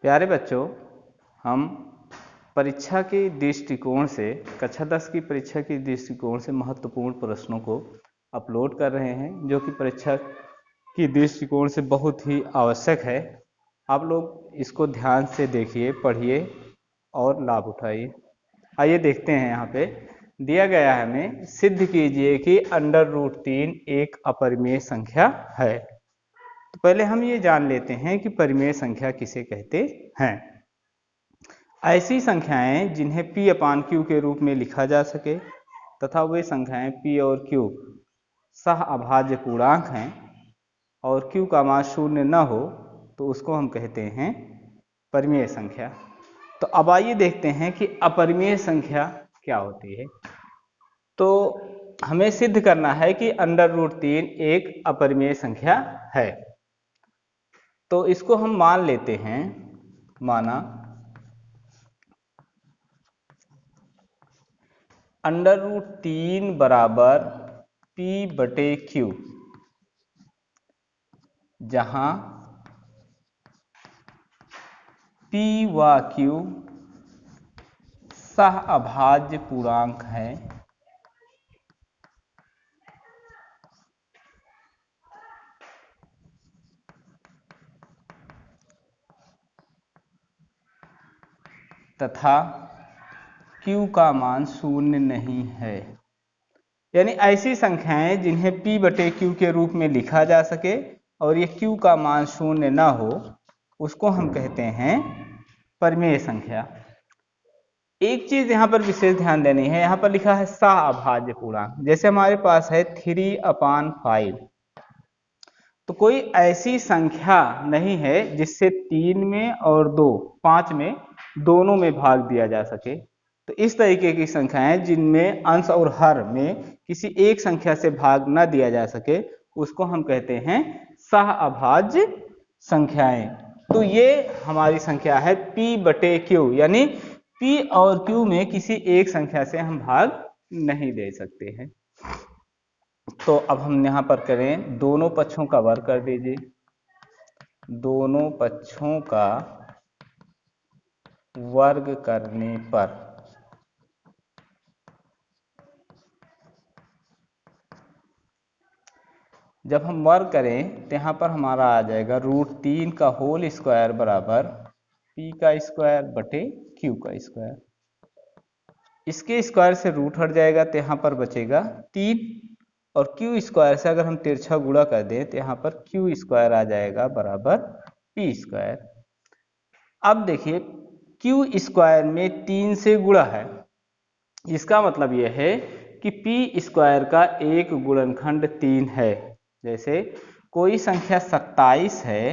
प्यारे बच्चों, हम परीक्षा के दृष्टिकोण से कक्षा 10 की परीक्षा के दृष्टिकोण से महत्वपूर्ण प्रश्नों को अपलोड कर रहे हैं, जो कि परीक्षा की दृष्टिकोण से बहुत ही आवश्यक है। आप लोग इसको ध्यान से देखिए, पढ़िए और लाभ उठाइए। आइए देखते हैं। यहाँ पे दिया गया है, हमें सिद्ध कीजिए कि √3 एक अपरिमेय संख्या है। तो पहले हम ये जान लेते हैं कि परिमेय संख्या किसे कहते हैं। ऐसी संख्याएं जिन्हें P/Q के रूप में लिखा जा सके तथा वे संख्याएं P और Q सह अभाज्य पूर्णांक हैं और Q का मान 0 न हो तो उसको हम कहते हैं परिमेय संख्या। तो अब आइए देखते हैं कि अपरिमेय संख्या क्या होती है। तो हमें सिद्ध करना है कि √3 एक अपरिमेय संख्या है। तो इसको हम मान लेते हैं, माना √3 बराबर P/Q, जहां P व Q सह अभाज्य पूर्णांक है तथा Q का मान 0 नहीं है। यानी ऐसी संख्याएं जिन्हें P/Q के रूप में लिखा जा सके और ये Q का मान 0 न हो उसको हम कहते हैं परिमेय संख्या। एक चीज यहाँ पर विशेष ध्यान देनी है, यहाँ पर लिखा है सह अभाज्य पूर्णांक। जैसे हमारे पास है 3/5, तो कोई ऐसी संख्या नहीं है जिससे 3 में और 5 में दोनों में भाग दिया जा सके। तो इस तरीके की संख्याएं जिनमें अंश और हर में किसी एक संख्या से भाग न दिया जा सके उसको हम कहते हैं सह अभाज्य संख्याएं। तो ये हमारी संख्या है P/Q, यानी P और Q में किसी एक संख्या से हम भाग नहीं दे सकते हैं। तो अब हम यहाँ पर करें, दोनों पक्षों का वर्ग कर दीजिए। दोनों पक्षों का वर्ग करने पर जब हम वर्ग करें तो यहाँ पर हमारा आ जाएगा √3 का होल स्क्वायर बराबर P का स्क्वायर बटे Q का स्क्वायर। इसके स्क्वायर से रूट हट जाएगा तो यहाँ पर बचेगा 3, और Q स्क्वायर से अगर हम तिरछा गुणा कर दें तो यहाँ पर Q स्क्वायर आ जाएगा बराबर P स्क्वायर। अब देखिए Q स्क्वायर में 3 से गुणा है, इसका मतलब यह है कि P स्क्वायर का एक गुणनखंड 3 है। जैसे कोई संख्या 27 है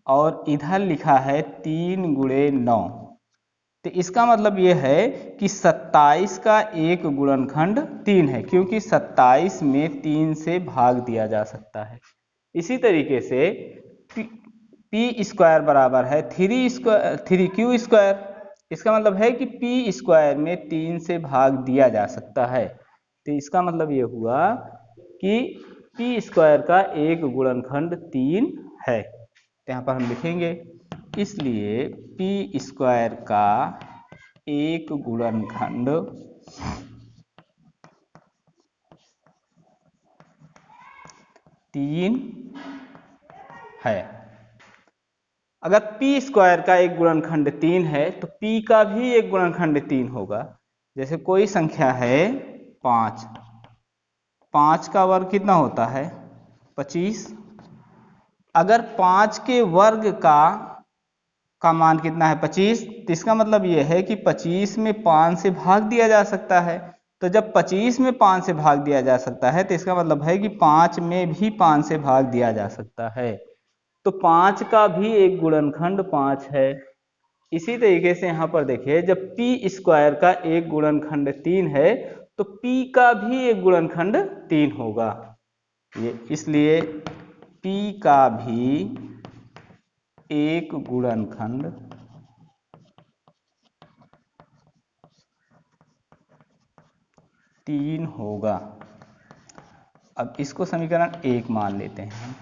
और इधर लिखा है 3 × 9, तो इसका मतलब यह है कि 27 का एक गुणनखंड 3 है, क्योंकि 27 में 3 से भाग दिया जा सकता है। इसी तरीके से P स्क्वायर बराबर है 3Q स्क्वायर। इसका मतलब है कि P स्क्वायर में 3 से भाग दिया जा सकता है। तो इसका मतलब ये हुआ कि P स्क्वायर का एक गुणनखंड 3 है। तो यहाँ पर हम लिखेंगे, इसलिए P स्क्वायर का एक गुणनखंड 3 है। अगर P स्क्वायर का एक गुणनखंड 3 है तो P का भी एक गुणनखंड 3 होगा। जैसे कोई संख्या है 5, 5 का वर्ग कितना होता है 25। अगर 5 के वर्ग का मान कितना है 25, तो इसका मतलब यह है कि 25 में 5 से भाग दिया जा सकता है। तो जब 25 में 5 से भाग दिया जा सकता है तो इसका मतलब है कि 5 में भी 5 से भाग दिया जा सकता है। तो 5 का भी एक गुणनखंड 5 है। इसी तरीके से यहाँ पर देखिए, जब P स्क्वायर का एक गुणनखंड 3 है तो P का भी एक गुणनखंड 3 होगा। ये इसलिए P का भी एक गुणनखंड 3 होगा। अब इसको समीकरण 1 मान लेते हैं।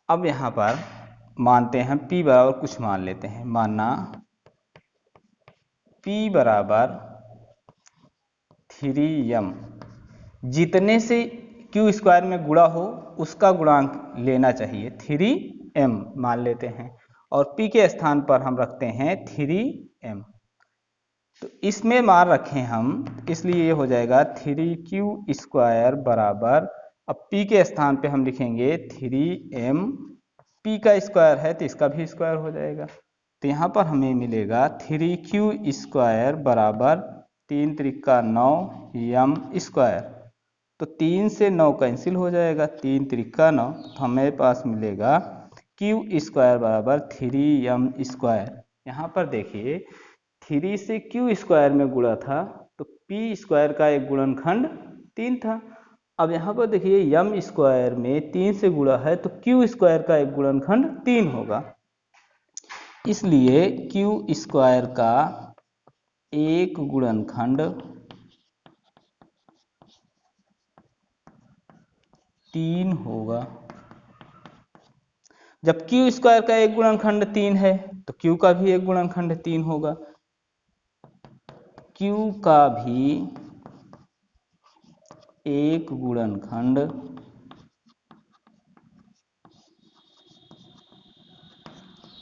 अब यहाँ पर मानते हैं p बराबर कुछ मान लेते हैं, माना p बराबर 3m, जितने से क्यू स्क्वायर में गुणा हो उसका गुणांक लेना चाहिए, 3m मान लेते हैं, और p के स्थान पर हम रखते हैं 3m। तो इसमें मान रखें हम, इसलिए ये हो जाएगा 3q स्क्वायर बराबर, अब p के स्थान पे हम लिखेंगे 3m, p का स्क्वायर है तो इसका भी स्क्वायर हो जाएगा, तो यहाँ पर हमें मिलेगा 3q स्क्वायर बराबर 3 त्रिका 9 m स्क्वायर, तो 3 से 9 कैंसिल हो जाएगा, 3 त्रिका 9, तो हमें पास मिलेगा q स्क्वायर बराबर 3m स्क्वायर। यहाँ पर देखिए 3 से q स्क्वायर में गुणा था तो p स्क्वायर का एक गुणनखंड 3 था। अब यहाँ पर देखिए m स्क्वायर में 3 से गुणा है तो q स्क्वायर का एक गुणनखंड 3 होगा, इसलिए q स्क्वायर का एक गुणनखंड 3 होगा। जब q स्क्वायर का एक गुणनखंड 3 है तो q का भी एक गुणनखंड 3 होगा, q का भी एक गुणनखंड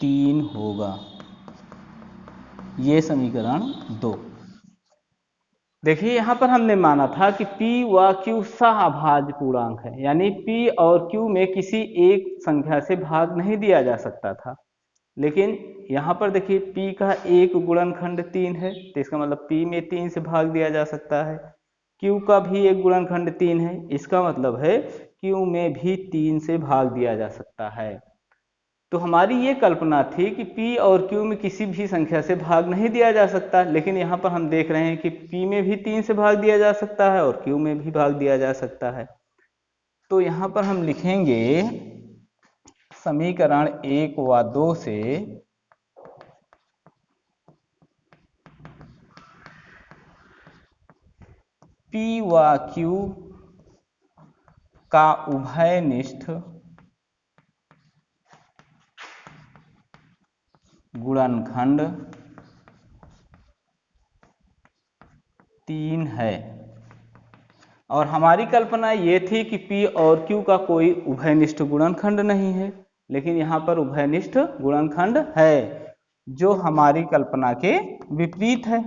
3 होगा। ये समीकरण 2। देखिए यहाँ पर हमने माना था कि p व q सहअभाज्य पूर्णांक है, यानी p और q में किसी एक संख्या से भाग नहीं दिया जा सकता था, लेकिन यहाँ पर देखिए p का एक गुणनखंड 3 है तो इसका मतलब p में 3 से भाग दिया जा सकता है, q का भी एक गुणनखंड 3 है, इसका मतलब है q में भी 3 से भाग दिया जा सकता है। तो हमारी ये कल्पना थी कि p और q में किसी भी संख्या से भाग नहीं दिया जा सकता, लेकिन यहाँ पर हम देख रहे हैं कि p में भी 3 से भाग दिया जा सकता है और q में भी भाग दिया जा सकता है। तो यहाँ पर हम लिखेंगे समीकरण 1 व 2 से p व q का उभयनिष्ठ गुणनखंड 3 है, और हमारी कल्पना ये थी कि p और q का कोई उभयनिष्ठ गुणनखंड नहीं है, लेकिन यहाँ पर उभयनिष्ठ गुणनखंड है जो हमारी कल्पना के विपरीत है।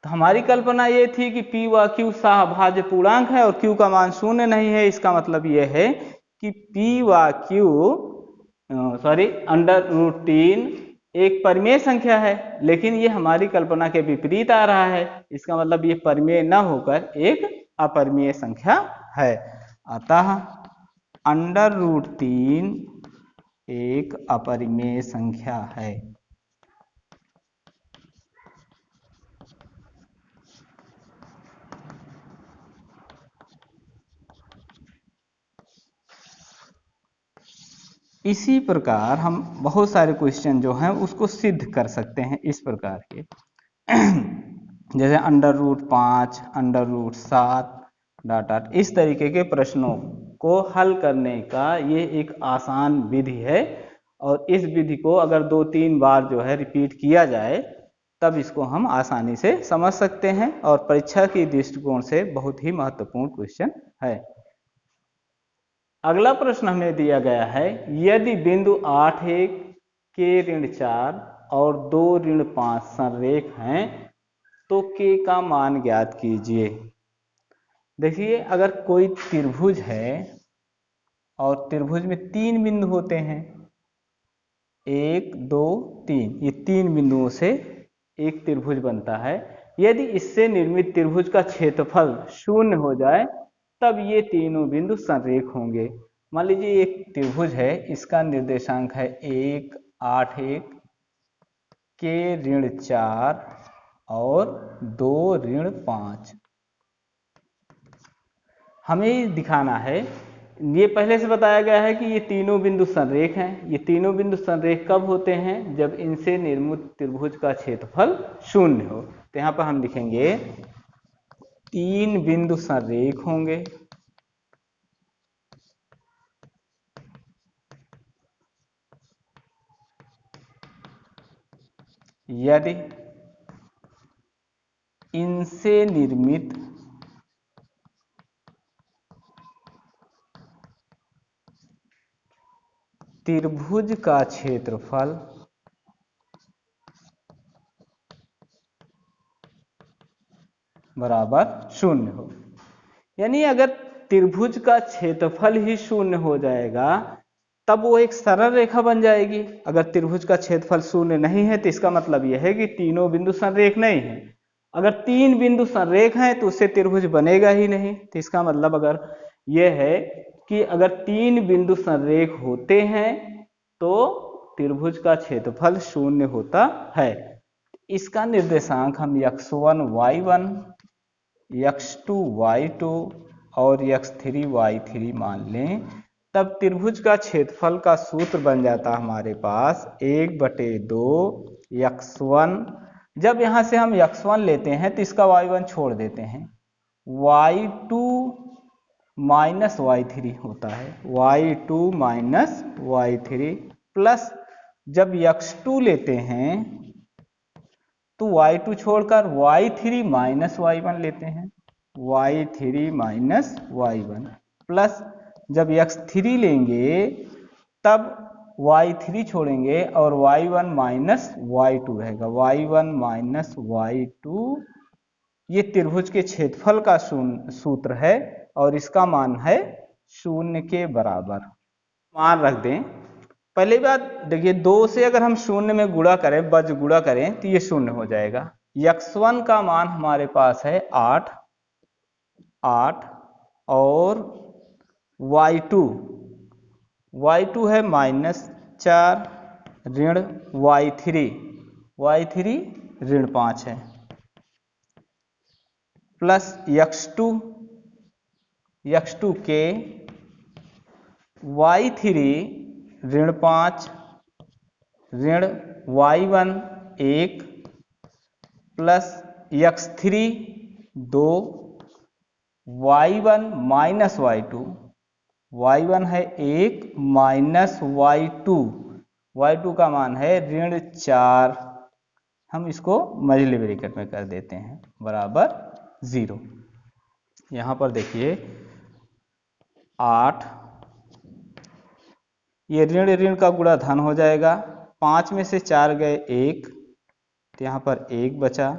तो हमारी कल्पना ये थी कि p व q सहअभाज्य पूर्णांक है और q का मान शून्य नहीं है, इसका मतलब ये है कि p व q √3 एक परिमेय संख्या है, लेकिन ये हमारी कल्पना के विपरीत आ रहा है, इसका मतलब ये परिमेय न होकर एक अपरिमेय संख्या है, अतः √3 एक अपरिमेय संख्या है। इसी प्रकार हम बहुत सारे क्वेश्चन जो हैं उसको सिद्ध कर सकते हैं इस प्रकार के, जैसे √5, √7 डॉट डॉट, इस तरीके के प्रश्नों को हल करने का ये एक आसान विधि है, और इस विधि को अगर 2-3 बार जो है रिपीट किया जाए तब इसको हम आसानी से समझ सकते हैं, और परीक्षा की दृष्टिकोण से बहुत ही महत्वपूर्ण क्वेश्चन है। अगला प्रश्न हमें दिया गया है, यदि बिंदु 8(1) k ऋण 4 और 2 ऋण 5 संरेख हैं तो k का मान ज्ञात कीजिए। देखिए अगर कोई त्रिभुज है और त्रिभुज में 3 बिंदु होते हैं, 1 2 3, ये 3 बिंदुओं से एक त्रिभुज बनता है, यदि इससे निर्मित त्रिभुज का क्षेत्रफल 0 हो जाए तब ये तीनों बिंदु संरेख होंगे। मान लीजिए एक त्रिभुज है, इसका निर्देशांक है 1 8 1, k ऋण 4 और 2 ऋण 5। हमें दिखाना है ये पहले से बताया गया है कि ये तीनों बिंदु संरेख हैं। ये तीनों बिंदु संरेख कब होते हैं? जब इनसे निर्मित त्रिभुज का क्षेत्रफल शून्य हो। तो यहाँ पर हम लिखेंगे तीन बिंदु संरेख होंगे यदि इनसे निर्मित त्रिभुज का क्षेत्रफल बराबर शून्य हो। यानी अगर त्रिभुज का क्षेत्रफल ही शून्य हो जाएगा तब वो एक सरल रेखा बन जाएगी। अगर त्रिभुज का क्षेत्रफल शून्य नहीं है तो इसका मतलब यह है कि तीनों बिंदु संरेख नहीं है। अगर तीन बिंदु संरेख हैं तो उससे त्रिभुज बनेगा ही नहीं। तो इसका मतलब अगर यह है कि अगर तीन बिंदु संरेख होते हैं तो त्रिभुज का क्षेत्रफल शून्य होता है। इसका निर्देशांक हम x1 y1 x2 y2 और x3 y3 मान लें, तब त्रिभुज का क्षेत्रफल का सूत्र बन जाता हमारे पास 1/2 x1। जब यहाँ से हम x1 लेते हैं तो इसका y1 छोड़ देते हैं, y2 माइनस y3 होता है, y2 माइनस y3 प्लस जब x2 लेते हैं तो y2 छोड़कर y3 माइनस y1 लेते हैं, y3 माइनस y1 प्लस जब x3 लेंगे तब y3 छोड़ेंगे और y1 माइनस y2 रहेगा, y1 माइनस y2। ये त्रिभुज के क्षेत्रफल का सूत्र है और इसका मान है शून्य के बराबर। मान रख दें। पहली बात देखिए, 2 से अगर हम शून्य में गुणा करें, बज गुणा करें तो ये शून्य हो जाएगा। x1 का मान हमारे पास है 8 और y2 है -4 ऋण y3 ऋण 5 है, प्लस x2 के y3 ऋण 5 ऋण y1 1 plus x3 2 y1 minus y1 है 1 माइनस y2 का मान है ऋण 4। हम इसको मझले ब्रैकेट में कर देते हैं बराबर 0। यहाँ पर देखिए 8, ये ऋण का गुणा धन हो जाएगा, 5 में से 4 गए 1 तो यहाँ पर 1 बचा,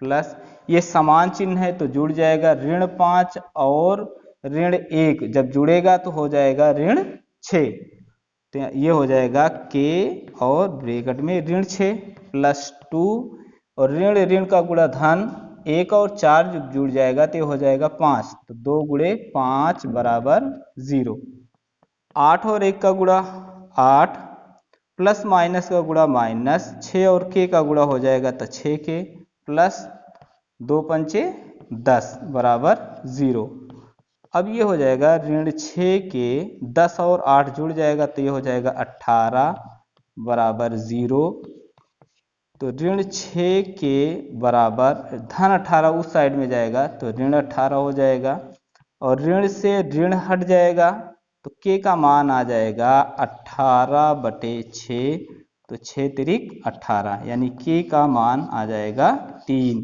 प्लस ये समान चिन्ह है तो जुड़ जाएगा ऋण 5 और ऋण 1 जब जुड़ेगा तो हो जाएगा ऋण 6। तो ये हो जाएगा k और ब्रैकेट में ऋण 6 प्लस 2 और ऋण का गुणा धन 1 और 4 जब जुड़ जाएगा तो ये हो जाएगा 5, तो 2 गुणे 5 बराबर 0। 8 और 1 का गुणा 8 प्लस माइनस का गुणा माइनस, 6 और k का गुणा हो जाएगा तो 6k प्लस 2 पंचे 10 बराबर 0। अब ये हो जाएगा ऋण 6k, 10 और 8 जुड़ जाएगा तो ये हो जाएगा 18 बराबर 0। तो ऋण 6k बराबर धन 18 उस साइड में जाएगा तो ऋण 18 हो जाएगा और ऋण से ऋण हट जाएगा तो k का मान आ जाएगा 18/6, तो 6 तिरिक 18 यानी k का मान आ जाएगा 3।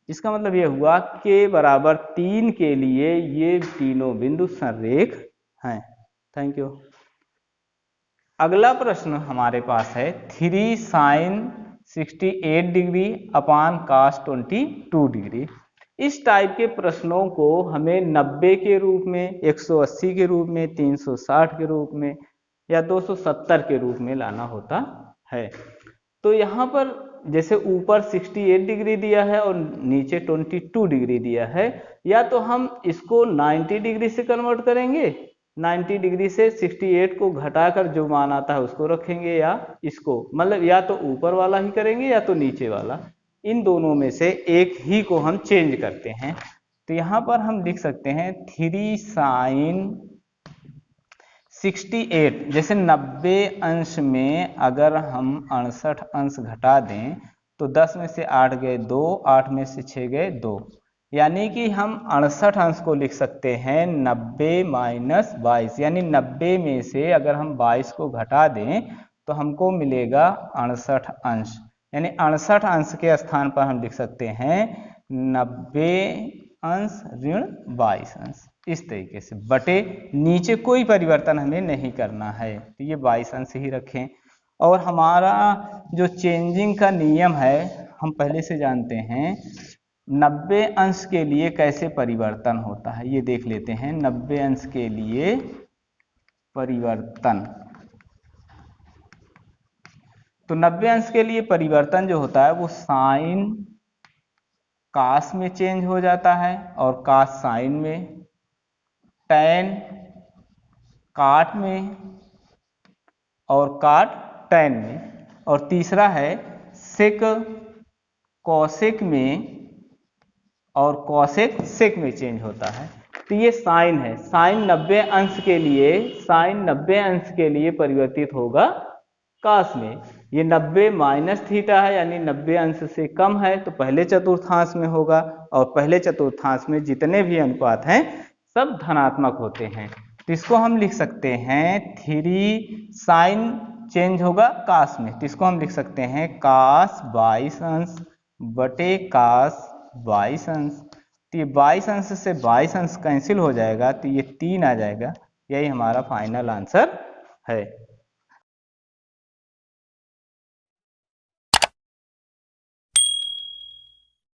इसका मतलब ये हुआ k बराबर 3 के लिए ये तीनों बिंदु संरेख हैं। Thank you. अगला प्रश्न हमारे पास है 3 sin 68 डिग्री अपान cos 22 डिग्री। इस टाइप के प्रश्नों को हमें 90 के रूप में, 180 के रूप में, 360 के रूप में या 270 के रूप में लाना होता है। तो यहाँ पर जैसे ऊपर 68 डिग्री दिया है और नीचे 22 डिग्री दिया है, या तो हम इसको 90 डिग्री से कन्वर्ट करेंगे, 90 डिग्री से 68 को घटाकर जो मान आता है उसको रखेंगे, या इसको मतलब या तो ऊपर वाला ही करेंगे या तो नीचे वाला, इन दोनों में से एक ही को हम चेंज करते हैं। तो यहाँ पर हम लिख सकते हैं 3 sin 68, जैसे 90 अंश में अगर हम 68 अंश घटा दें तो 10 में से 8 गए 2, 8 में से 6 गए 2, यानी कि हम 68 अंश को लिख सकते हैं 90 माइनस 22, यानी 90 में से अगर हम 22 को घटा दें तो हमको मिलेगा 68 अंश, यानी 68 अंश के स्थान पर हम लिख सकते हैं 90 अंश ऋण 22 अंश, इस तरीके से बटे नीचे कोई परिवर्तन हमें नहीं करना है, तो ये 22 अंश ही रखें। और हमारा जो चेंजिंग का नियम है हम पहले से जानते हैं, 90 अंश के लिए कैसे परिवर्तन होता है ये देख लेते हैं। 90 अंश के लिए परिवर्तन, तो 90 अंश के लिए परिवर्तन जो होता है वो साइन कास में चेंज हो जाता है और कास साइन में, टैन काट में और काट टैन में, और तीसरा है सेक कौशिक में और कौशिक सेक में चेंज होता है। तो ये साइन है, साइन 90 अंश के लिए, साइन 90 अंश के लिए परिवर्तित होगा कास में। ये 90 माइनस थीटा है, यानी 90 अंश से कम है तो पहले चतुर्थांश में होगा, और पहले चतुर्थांश में जितने भी अनुपात हैं सब धनात्मक होते हैं। तो इसको हम लिख सकते हैं 3 साइन चेंज होगा कास में, तो इसको हम लिख सकते हैं कास 22 अंश बटे कास 22 अंश। तो ये 22 अंश से 22 अंश कैंसिल हो जाएगा तो ये 3 आ जाएगा, यही हमारा फाइनल आंसर है।